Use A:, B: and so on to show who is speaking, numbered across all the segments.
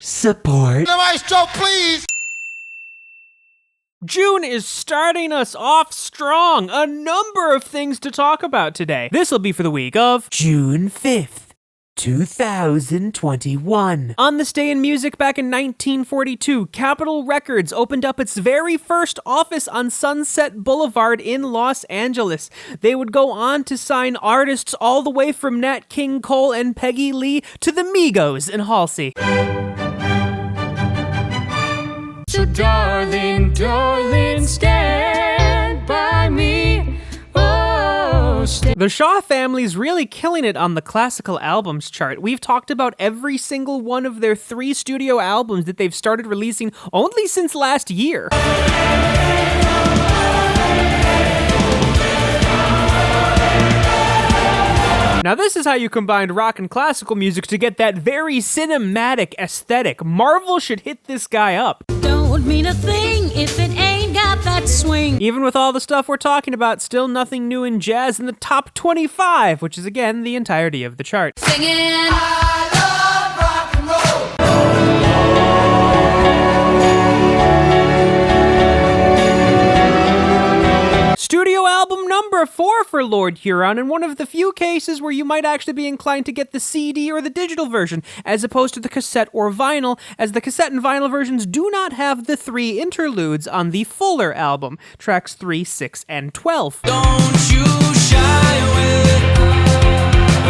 A: support.
B: The maestro, please!
C: June is starting us off strong. A number of things to talk about today. This will be for the week of
A: June 5th. 2021.
C: On this day in music back in 1942, Capitol Records opened up its very first office on Sunset Boulevard in Los Angeles. They would go on to sign artists all the way from Nat King Cole and Peggy Lee to the Migos and Halsey.
D: So darling, darling, stand by me.
C: The Shaw family's really killing it on the classical albums chart. We've talked about every single one of their 3 studio albums that they've started releasing only since last year. Now this is how you combined rock and classical music to get that very cinematic aesthetic. Marvel should hit this guy up.
D: Don't mean a thing if it ain't got that swing.
C: Even with all the stuff we're talking about, still nothing new in jazz in the top 25, which is again the entirety of the chart.
D: Singing.
B: I love rock and roll!
C: Studio album number 4 for Lord Huron, and one of the few cases where you might actually be inclined to get the CD or the digital version, as opposed to the cassette or vinyl, as the cassette and vinyl versions do not have the 3 interludes on the fuller album, tracks 3, 6, and 12.
E: Don't you shy away.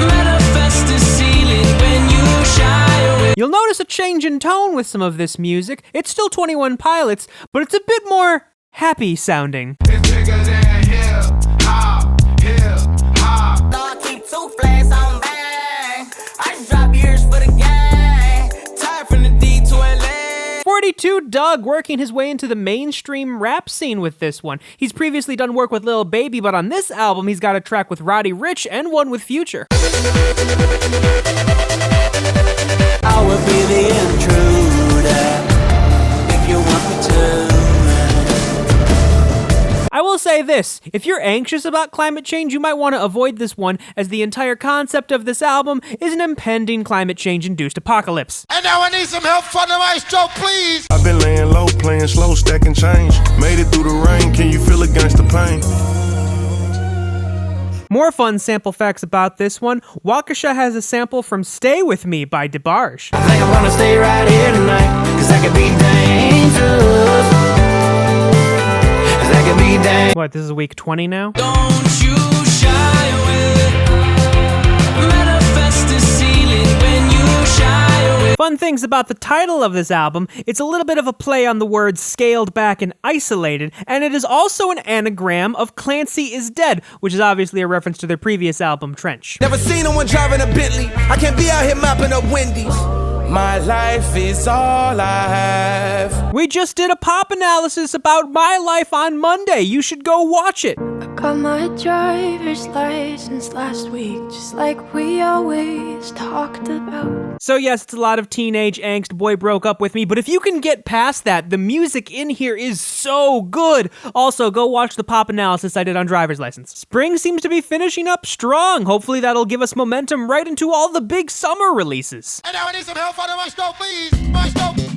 E: Manifest the ceiling when you shy away.
C: You'll notice a change in tone with some of this music. It's still 21 Pilots, but it's a bit more happy sounding.
B: It's bigger than hip hop, hip hop.
E: Dog keep 2 flags on bang. I just drop years for the gang. Tired from the D to LA.
C: 42 Dugg working his way into the mainstream rap scene with this one. He's previously done work with Lil Baby, but on this album he's got a track with Roddy Ricch and one with Future.
E: I will be the intruder if you want me to.
C: I will say this, if you're anxious about climate change, you might want to avoid this one, as the entire concept of this album is an impending climate change-induced apocalypse.
B: And now I need some help from the maestro, please!
F: I've been laying low, playing slow, stacking change. Made it through the rain, can you feel against the pain?
C: More fun sample facts about this one. Waukesha has a sample from Stay With Me by DeBarge.
E: I think I'm gonna stay right here tonight, cause I could be dangerous.
C: What, this is week 20 now?
E: Don't you shy away. Manifest the ceiling when you shy away.
C: Fun things about the title of this album, it's a little bit of a play on the words scaled back and isolated, and it is also an anagram of Clancy is Dead, which is obviously a reference to their previous album, Trench.
E: Never seen no one driving a Bentley. I can't be out here mopping up Wendy's. My life is all I have.
C: We just did a pop analysis about my life on Monday. You should go watch it.
G: Got my driver's license last week, just like we always talked about.
C: So yes, it's a lot of teenage angst, boy broke up with me, but if you can get past that, the music in here is so good. Also, go watch the pop analysis I did on driver's license. Spring seems to be finishing up strong. Hopefully that'll give us momentum right into all the big summer releases.
B: And now I need some help from the maestro, please! Maestro!